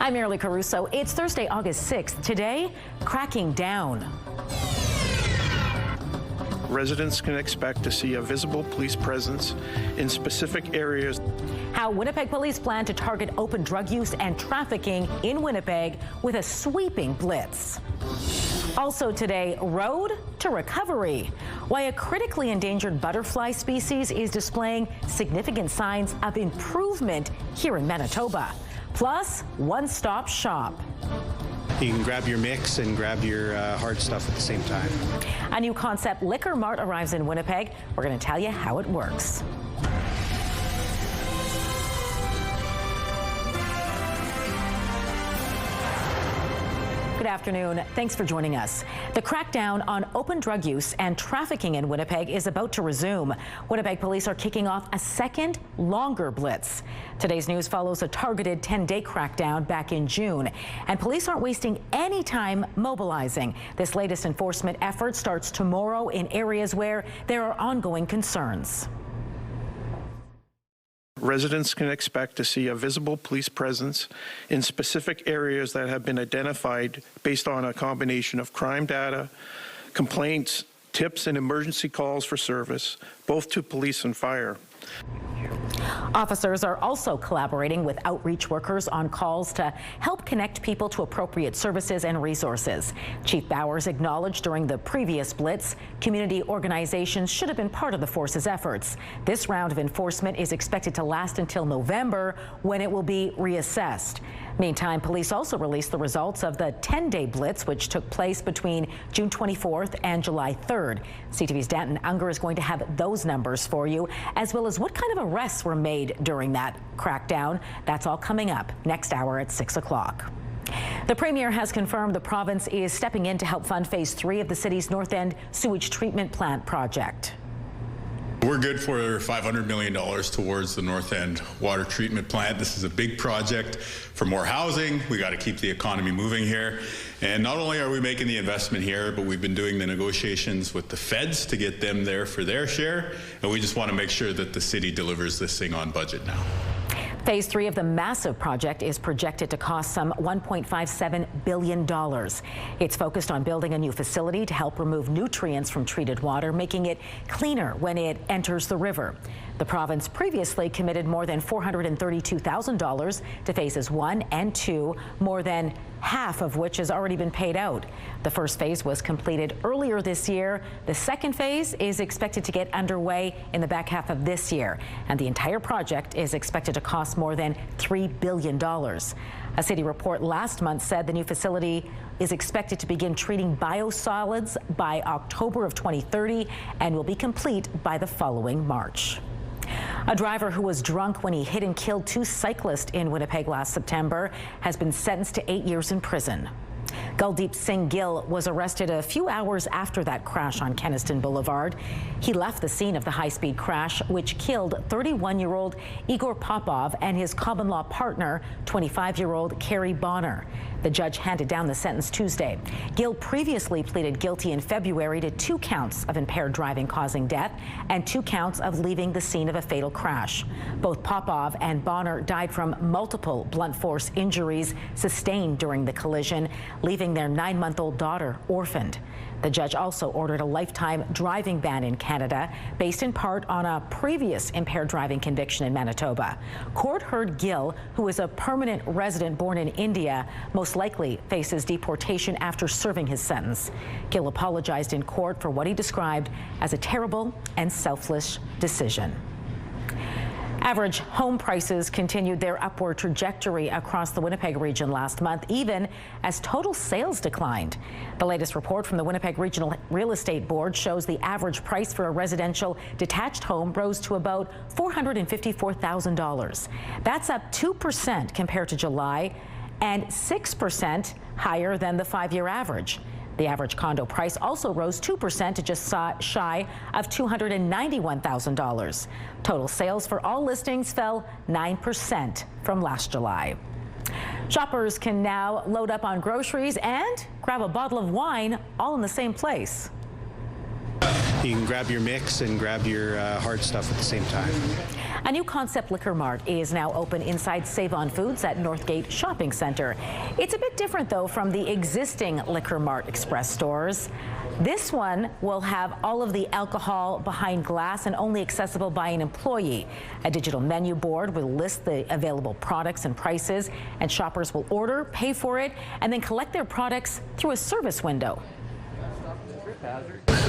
I'm Marilee Caruso. It's Thursday, August 6th. Today, cracking down. Residents can expect to see a visible police presence in specific areas. How Winnipeg police plan to target open drug use and trafficking in Winnipeg with a sweeping blitz. Also today, road to recovery. Why a critically endangered butterfly species is displaying significant signs of improvement here in Manitoba. Plus, one-stop shop. You can grab your mix and grab your hard stuff at the same time. A new concept liquor mart arrives in Winnipeg. We're going to tell you how it works. Good afternoon. Thanks for joining us. The crackdown on open drug use and trafficking in Winnipeg is about to resume. Winnipeg police are kicking off a second, longer blitz. Today's news follows a targeted 10-day crackdown back in June, and police aren't wasting any time mobilizing. This latest enforcement effort starts tomorrow in areas where there are ongoing concerns. Residents can expect to see a visible police presence in specific areas that have been identified based on a combination of crime data, complaints, tips, and emergency calls for service, both to police and fire. Officers are also collaborating with outreach workers on calls to help connect people to appropriate services and resources. Chief Bowers acknowledged during the previous blitz, community organizations should have been part of the force's efforts. This round of enforcement is expected to last until November, when it will be reassessed. Meantime, police also released the results of the 10-day blitz, which took place between June 24th and July 3rd. CTV's Danton Unger is going to have those numbers for you, as well as what kind of arrests were made during that crackdown. That's all coming up next hour at 6 o'clock. The Premier has confirmed the province is stepping in to help fund Phase 3 of the city's North End sewage treatment plant project. We're good for $500 million towards the North End water treatment plant. This is a big project for more housing. We got to keep the economy moving here. And not only are we making the investment here, but we've been doing the negotiations with the feds to get them there for their share. And we just want to make sure that the city delivers this thing on budget now. Phase 3 of the massive project is projected to cost some $1.57 billion. It's focused on building a new facility to help remove nutrients from treated water, making it cleaner when it enters the river. The province previously committed more than $432,000 to phases 1 and 2, more than half of which has already been paid out. The first phase was completed earlier this year. The second phase is expected to get underway in the back half of this year, and the entire project is expected to cost more than $3 billion. A city report last month said the new facility is expected to begin treating biosolids by October of 2030 and will be complete by the following March. A driver who was drunk when he hit and killed two cyclists in Winnipeg last September has been sentenced to 8 years in prison. Guldeep Singh Gill was arrested a few hours after that crash on Keniston Boulevard. He left the scene of the high-speed crash, which killed 31-year-old Igor Popov and his common-law partner, 25-year-old Carrie Bonner. The judge handed down the sentence Tuesday. Gill previously pleaded guilty in February to 2 counts of impaired driving causing death and 2 counts of leaving the scene of a fatal crash. Both Popov and Bonner died from multiple blunt force injuries sustained during the collision, leaving their 9-month-old daughter orphaned. The judge also ordered a lifetime driving ban in Canada, based in part on a previous impaired driving conviction in Manitoba. Court heard Gill, who is a permanent resident born in India, most likely faces deportation after serving his sentence. Gill apologized in court for what he described as a terrible and selfless decision. Average home prices continued their upward trajectory across the Winnipeg region last month, even as total sales declined. The latest report from the Winnipeg Regional Real Estate Board shows the average price for a residential detached home rose to about $454,000. That's up 2% compared to July and 6% higher than the 5-year average. The average condo price also rose 2% to just shy of $291,000. Total sales for all listings fell 9% from last July. Shoppers can now load up on groceries and grab a bottle of wine all in the same place. You can grab your mix and grab your hard stuff at the same time. A new concept liquor mart is now open inside Save On Foods at Northgate Shopping Center. It's a bit different, though, from the existing liquor mart express stores. This one will have all of the alcohol behind glass and only accessible by an employee. A digital menu board will list the available products and prices, and shoppers will order, pay for it, and then collect their products through a service window.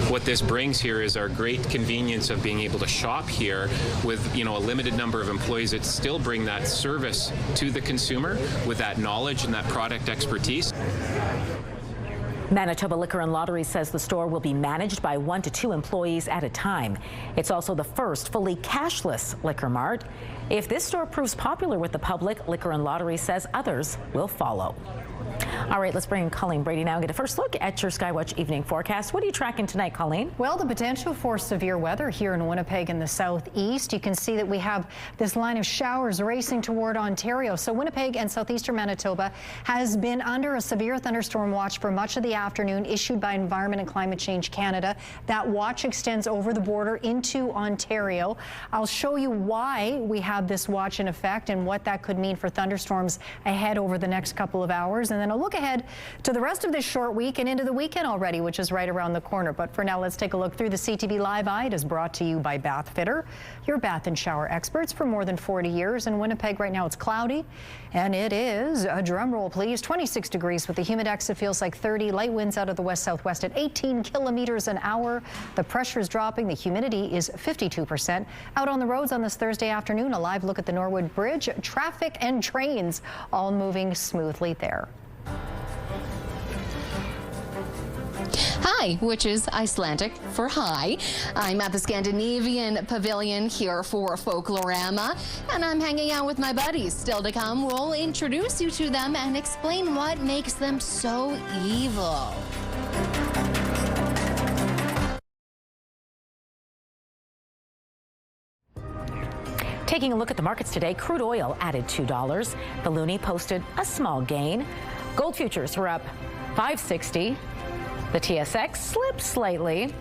What this brings here is our great convenience of being able to shop here with, a limited number of employees that still bring that service to the consumer with that knowledge and that product expertise. Manitoba Liquor and Lottery says the store will be managed by 1 to 2 employees at a time. It's also the first fully cashless liquor mart. If this store proves popular with the public, Liquor and Lottery says others will follow. All right, let's bring in Colleen Brady now and get a first look at your Skywatch evening forecast. What are you tracking tonight, Colleen? Well, the potential for severe weather here in Winnipeg in the southeast. You can see that we have this line of showers racing toward Ontario. So Winnipeg and southeastern Manitoba has been under a severe thunderstorm watch for much of the afternoon, issued by Environment and Climate Change Canada. That watch extends over the border into Ontario. I'll show you why we have this watch in effect and what that could mean for thunderstorms ahead over the next couple of hours. And then a look ahead to the rest of this short week and into the weekend already, which is right around the corner. But for now, let's take a look through the CTV Live Eye. It is brought to you by Bath Fitter, your bath and shower experts for more than 40 years. In Winnipeg right now, it's cloudy, and it is, a drum roll please, 26 degrees with the humidex. It feels like 30. Light winds out of the west-southwest at 18 kilometers an hour. The pressure is dropping. The humidity is 52%. Out on the roads on this Thursday afternoon, a live look at the Norwood Bridge. Traffic and trains all moving smoothly there. Hi, which is Icelandic for hi. I'm at the Scandinavian Pavilion here for Folklorama, and I'm hanging out with my buddies. Still to come, we'll introduce you to them and explain what makes them so evil. Taking a look at the markets today, crude oil added $2. The loonie posted a small gain. Gold futures were up $5.60. The TSX slipped slightly.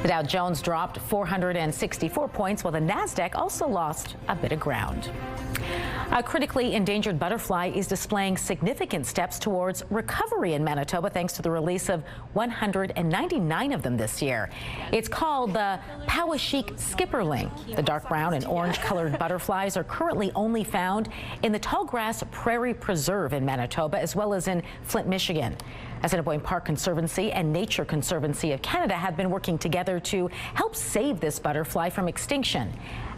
The Dow Jones dropped 464 points, while the Nasdaq also lost a bit of ground. A critically endangered butterfly is displaying significant steps towards recovery in Manitoba thanks to the release of 199 of them this year. It's called the Powashik skipperling. The dark brown and orange colored butterflies are currently only found in the Tallgrass Prairie Preserve in Manitoba, as well as in Flint, Michigan. Assiniboine Park Conservancy and Nature Conservancy of Canada have been working together to help save this butterfly from extinction.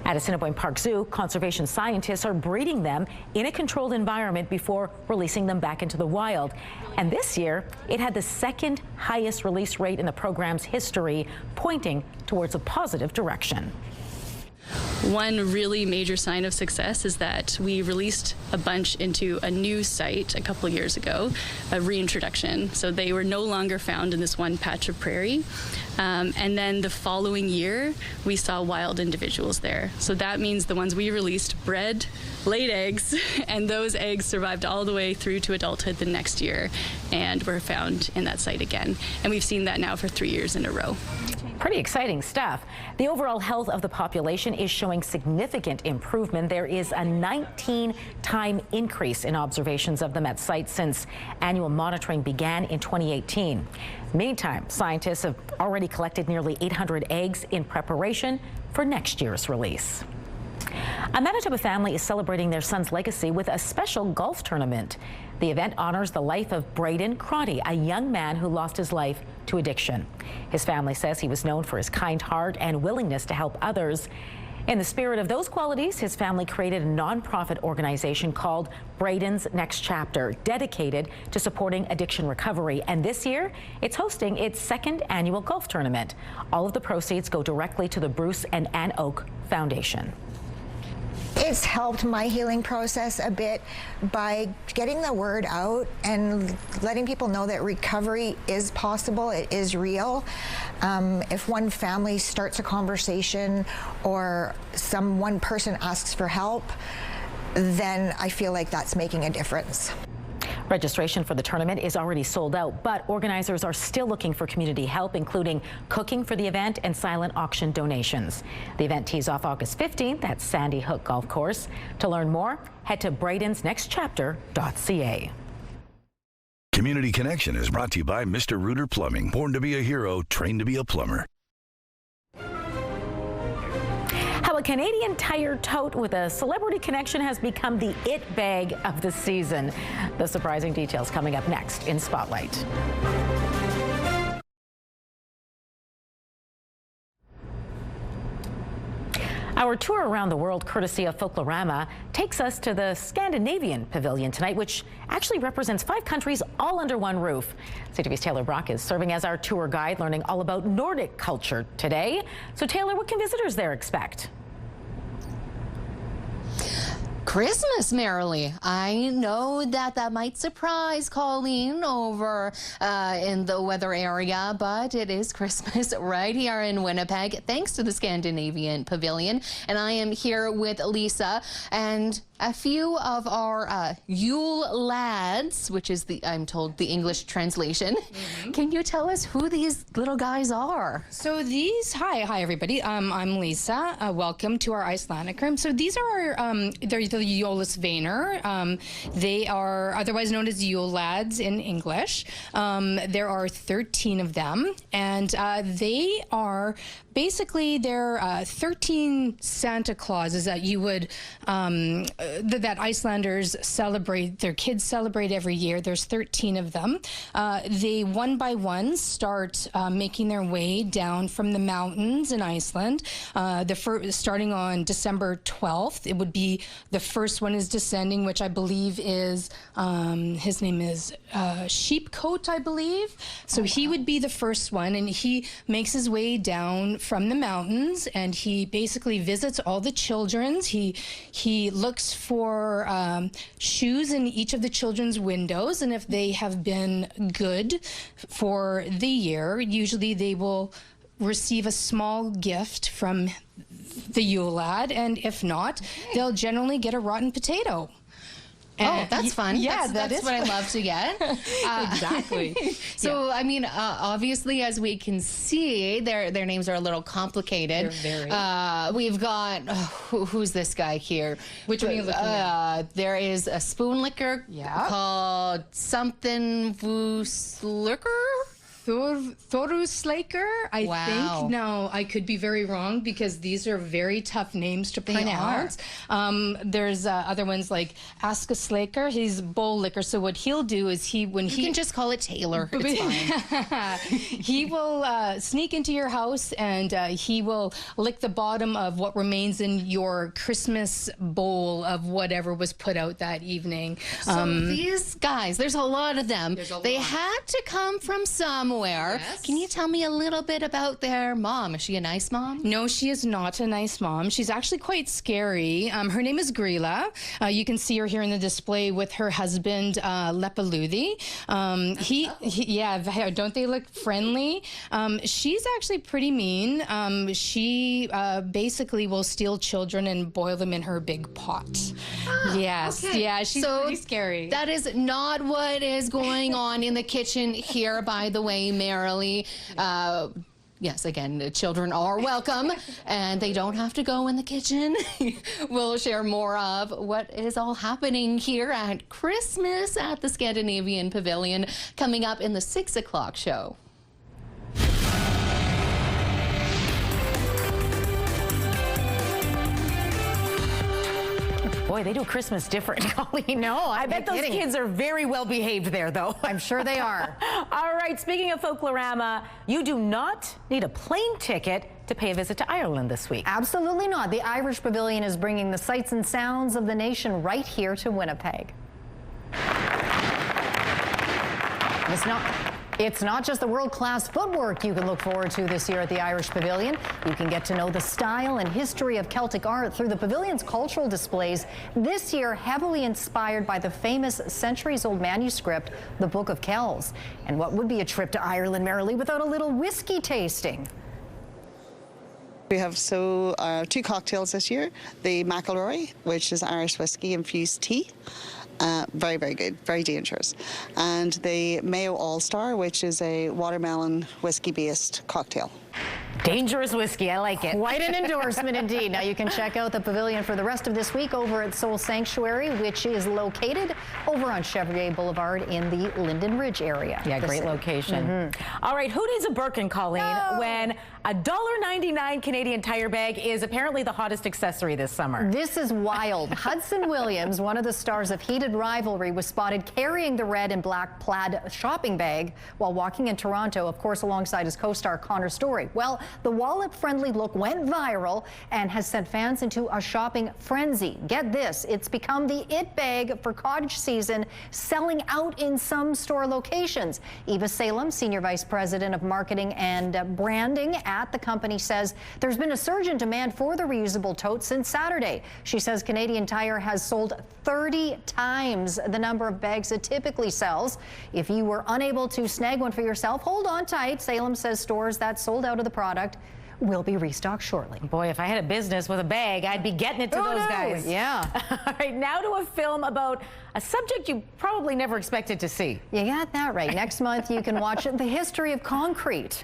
At Assiniboine Park Zoo, conservation scientists are breeding them in a controlled environment before releasing them back into the wild. And this year, it had the second highest release rate in the program's history, pointing towards a positive direction. One really major sign of success is that we released a bunch into a new site a couple years ago, a reintroduction. So they were no longer found in this one patch of prairie. And then the following year, we saw wild individuals there. So that means the ones we released bred, laid eggs, and those eggs survived all the way through to adulthood the next year and were found in that site again. And we've seen that now for 3 years in a row. Pretty exciting stuff. The overall health of the population is showing significant improvement. There is a 19-time increase in observations of them at sites since annual monitoring began in 2018. Meantime, scientists have already collected nearly 800 eggs in preparation for next year's release. A Manitoba family is celebrating their son's legacy with a special golf tournament. The event honors the life of Braden Crotty, a young man who lost his life to addiction. His family says he was known for his kind heart and willingness to help others. In the spirit of those qualities, his family created a nonprofit organization called Braden's Next Chapter, dedicated to supporting addiction recovery. And this year, it's hosting its second annual golf tournament. All of the proceeds go directly to the Bruce and Ann Oak Foundation. It's helped my healing process a bit by getting the word out and letting people know that recovery is possible, it is real. If one family starts a conversation or one person asks for help, then I feel like that's making a difference. Registration for the tournament is already sold out, but organizers are still looking for community help, including cooking for the event and silent auction donations. The event tees off August 15th at Sandy Hook Golf Course. To learn more, head to brightonsnextchapter.ca. Community Connection is brought to you by Mr. Reuter Plumbing. Born to be a hero, trained to be a plumber. How a Canadian Tire tote with a celebrity connection has become the it bag of the season. The surprising details coming up next in Spotlight. Our tour around the world, courtesy of Folklorama, takes us to the Scandinavian Pavilion tonight, which actually represents 5 countries all under one roof. CTV's Taylor Brock is serving as our tour guide, learning all about Nordic culture today. So Taylor, what can visitors there expect? Christmas, Marilee. I know that might surprise Colleen over in the weather area, but it is Christmas right here in Winnipeg, thanks to the Scandinavian Pavilion. And I am here with Lisa and a few of our Yule lads, which is I'm told, the English translation. Can you tell us who these little guys are? So hi everybody. I'm Lisa. Welcome to our Icelandic room. So these are they're the Jólasveinar. They are otherwise known as Yule lads in English. There are 13 of them, and they are basically they're 13 Santa Clauses that you would that Icelanders celebrate, their kids celebrate every year. There's 13 of them. They one by one start making their way down from the mountains in Iceland. Starting on December 12th, it would be the first one is descending, which I believe is his name is Sheepcoat, I believe. So he would be the first one, and he makes his way down from the mountains, and he basically visits all the children's. He looks for shoes in each of the children's windows, and if they have been good for the year, usually they will receive a small gift from the Yule lad, and if not, they'll generally get a rotten potato. Oh, that's fun. Yeah, that's what I love to get. Exactly. So, yeah. I mean, obviously, as we can see, their names are a little complicated. They're very. We've got, who's this guy here? Which one are you looking at? There is a spoon liquor called something Vooslicker. Thoruslaker, I think. No, I could be very wrong because these are very tough names to pronounce. There's other ones like Askaslaker. He's bowl liquor. So what he'll do is you can just call it Taylor. It's fine. He will sneak into your house and he will lick the bottom of what remains in your Christmas bowl of whatever was put out that evening. So these guys, there's a lot of them. They had to come from somewhere. Yes. Can you tell me a little bit about their mom? Is she a nice mom? No, she is not a nice mom. She's actually quite scary. Her name is Grilla. You can see her here in the display with her husband, Lepaludi. Yeah, don't they look friendly? She's actually pretty mean. She basically will steal children and boil them in her big pot. Yes, okay. Yeah, she's pretty scary. That is not what is going on in the kitchen here, by the way, Marilee. Yes, again, the children are welcome, and they don't have to go in the kitchen. We'll share more of what is all happening here at Christmas at the Scandinavian Pavilion coming up in the 6 o'clock show. Boy, they do Christmas different, Colleen. No, I bet those kids are very well behaved there, though. I'm sure they are. All right, speaking of Folklorama, you do not need a plane ticket to pay a visit to Ireland this week. Absolutely not. The Irish Pavilion is bringing the sights and sounds of the nation right here to Winnipeg. It's not just the world-class footwork you can look forward to this year at the Irish Pavilion. You can get to know the style and history of Celtic art through the pavilion's cultural displays, this year heavily inspired by the famous centuries-old manuscript, the Book of Kells. And what would be a trip to Ireland, Marilee, without a little whiskey tasting? We have two cocktails this year, the McElroy, which is Irish whiskey infused tea, Very, very good, very dangerous. And the Mayo All-Star, which is a watermelon whiskey-based cocktail. Dangerous whiskey, I like it. Quite an endorsement indeed. Now you can check out the pavilion for the rest of this week over at Soul Sanctuary, which is located over on Chevrier Boulevard in the Linden Ridge area. Yeah, great location. All right, who needs a Birkin, Colleen, when a $1.99 Canadian Tire bag is apparently the hottest accessory this summer? This is wild. Hudson Williams, one of the stars of Heated Rivalry, was spotted carrying the red and black plaid shopping bag while walking in Toronto, of course, alongside his co-star Connor Story. Well, the wallet-friendly look went viral and has sent fans into a shopping frenzy. Get this, it's become the it bag for cottage season, selling out in some store locations. Eva Salem, Senior Vice President of Marketing and Branding at the company, says there's been a surge in demand for the reusable tote since Saturday. She says Canadian Tire has sold 30 times the number of bags it typically sells. If you were unable to snag one for yourself, hold on tight. Salem says stores that sold out of the product will be restocked shortly. Boy, if I had a business with a bag, I'd be getting it to those guys. Yeah. All right, now to a film about a subject you probably never expected to see. You got that right. Next month, you can watch The History of Concrete.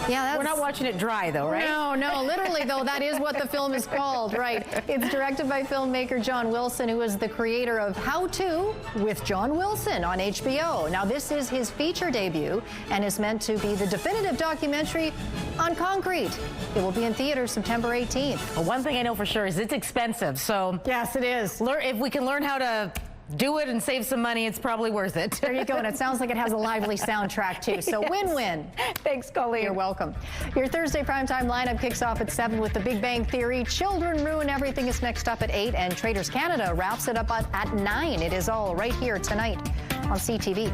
Yeah, we're not watching it dry, though, right? No, literally, though, that is what the film is called, right? It's directed by filmmaker John Wilson, who is the creator of How To with John Wilson on HBO. Now, this is his feature debut and is meant to be the definitive documentary on concrete. It will be in theaters September 18th. Well, one thing I know for sure is it's expensive, so yes, it is. If we can learn how to do it and save some money, it's probably worth it. There you go, and it sounds like it has a lively soundtrack too, so yes. Win-win. Thanks, Colleen. You're welcome. Your Thursday primetime lineup kicks off at 7 with The Big Bang Theory. Children Ruin Everything is next up at 8, and Traders Canada wraps it up at 9. It is all right here tonight on CTV.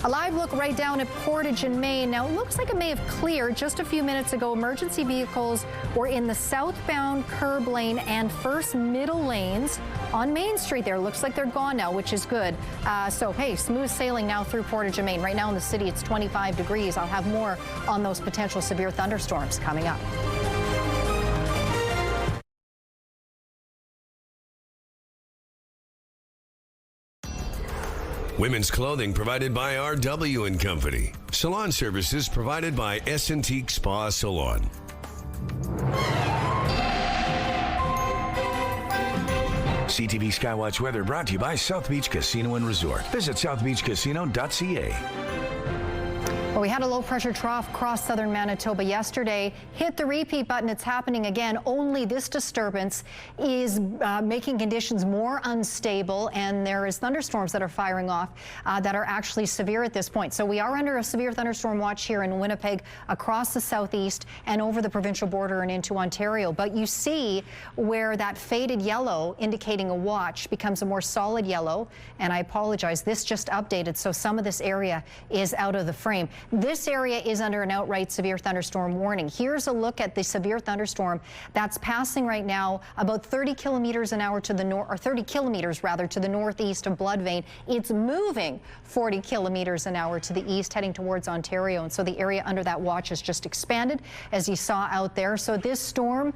A live look right down at Portage in Maine. Now, it looks like it may have cleared just a few minutes ago. Emergency vehicles were in the southbound curb lane and first middle lanes on Main Street there. Looks like they're gone now, which is good. So, hey, smooth sailing now through Portage in Maine. Right now in the city, it's 25 degrees. I'll have more on those potential severe thunderstorms coming up. Women's clothing provided by RW & Company. Salon services provided by S&Teak Spa Salon. CTV Skywatch weather brought to you by South Beach Casino and Resort. Visit southbeachcasino.ca. Well, we had a low-pressure trough cross southern Manitoba yesterday. Hit the repeat button. It's happening again. Only this disturbance is making conditions more unstable, and there is thunderstorms that are firing off that are actually severe at this point. So we are under a severe thunderstorm watch here in Winnipeg, across the southeast and over the provincial border and into Ontario. But you see where that faded yellow indicating a watch becomes a more solid yellow. And I apologize, this just updated, so some of this area is out of the frame. This area is under an outright severe thunderstorm warning. Here's a look at the severe thunderstorm that's passing right now about 30 kilometers an hour to the north, or 30 kilometers rather, to the northeast of Bloodvein. It's moving 40 kilometers an hour to the east, heading towards Ontario. And so the area under that watch has just expanded, as you saw out there. So this storm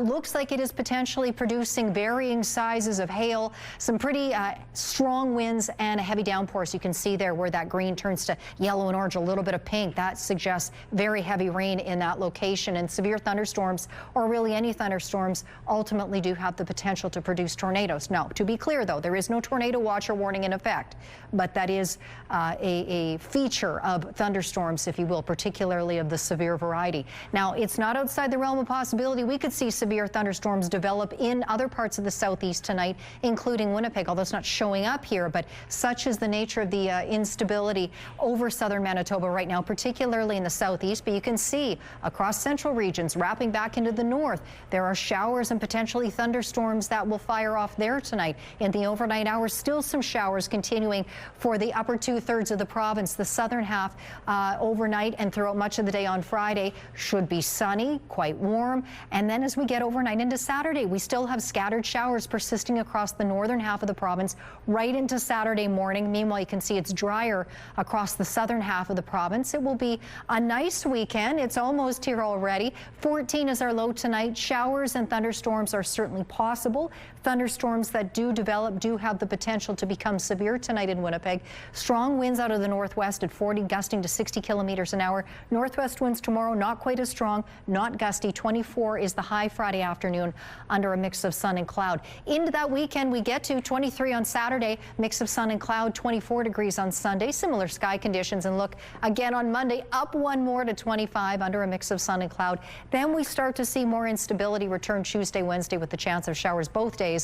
looks like it is potentially producing varying sizes of hail, some pretty strong winds, and a heavy downpour. So you can see there where that green turns to yellow and orange, a little bit of pink. That suggests very heavy rain in that location. And severe thunderstorms, or really any thunderstorms, ultimately do have the potential to produce tornadoes. Now, to be clear, though, there is no tornado watch or warning in effect, but that is a feature of thunderstorms, if you will, particularly of the severe variety. Now, it's not outside the realm of possibility. We could see severe thunderstorms develop in other parts of the southeast tonight, including Winnipeg, although it's not showing up here. But such is the nature of the instability over southern Manitoba right now, particularly in the southeast. But you can see across central regions, wrapping back into the north, there are showers and potentially thunderstorms that will fire off there tonight. In the overnight hours, still some showers continuing for the upper two-thirds of the province. The southern half overnight and throughout much of the day on Friday should be sunny, quite warm. And then as we get overnight into Saturday, we still have scattered showers persisting across the northern half of the province right into Saturday morning. Meanwhile, you can see it's drier across the southern half of the province. province. It will be a nice weekend. It's almost here already. 14 is our low tonight. Showers and thunderstorms are certainly possible. Thunderstorms that do develop do have the potential to become severe tonight in Winnipeg. Strong winds out of the northwest at 40, gusting to 60 kilometers an hour. Northwest winds tomorrow, not quite as strong, not gusty. 24 is the high Friday afternoon under a mix of sun and cloud. Into that weekend we get to 23 on Saturday, mix of sun and cloud, 24 degrees on Sunday. Similar sky conditions, and look again on Monday, up one more to 25 under a mix of sun and cloud. Then we start to see more instability return Tuesday, Wednesday with the chance of showers both days.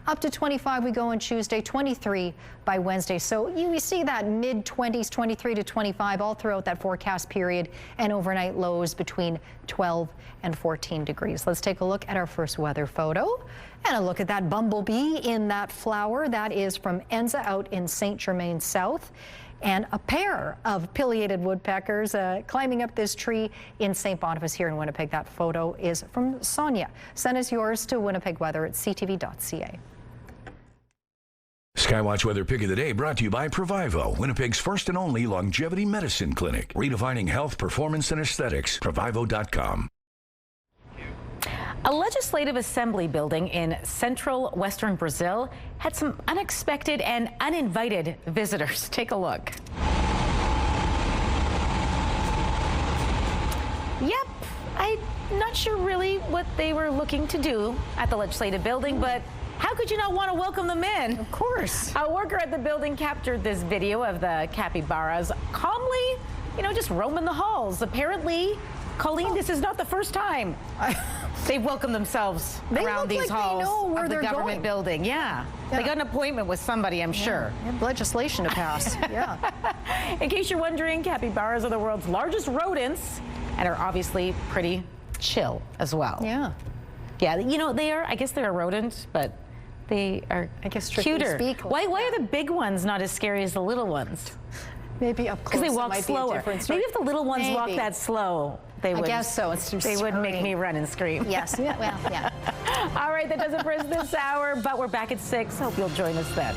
Up to 25 we go on Tuesday, 23 by Wednesday. So you see that mid-20s, 23 to 25 all throughout that forecast period, and overnight lows between 12 and 14 degrees. Let's take a look at our first weather photo and a look at that bumblebee in that flower. That is from Enza out in St. Germain South. And a pair of pileated woodpeckers climbing up this tree in St. Boniface here in Winnipeg. That photo is from Sonia. Send us yours to Winnipeg Weather at ctv.ca. Skywatch Weather Pick of the Day brought to you by Provivo, Winnipeg's first and only longevity medicine clinic. Redefining health, performance, and aesthetics. Provivo.com. A legislative assembly building in central western Brazil had some unexpected and uninvited visitors. Take a look. Yep, I'm not sure really what they were looking to do at the legislative building, but how could you not want to welcome them in? Of course. A worker at the building captured this video of the Capybaras calmly, just roaming the halls. Apparently, Colleen, this is not the first time they've welcomed themselves around these halls of the government building. Yeah. They got an appointment with somebody, I'm sure. They have legislation to pass. Yeah. In case you're wondering, capybaras are the world's largest rodents and are obviously pretty chill as well. Yeah. Yeah, they are, I guess they're a rodent, but they are, I guess, cuter. Why are the big ones not as scary as the little ones? Maybe up close. Because they walk slower. Maybe if the little ones walk that slow, they would. I guess so. They would make me run and scream. Yes. Well, yeah. All right, that does it for us this hour, but we're back at 6. Hope you'll join us then.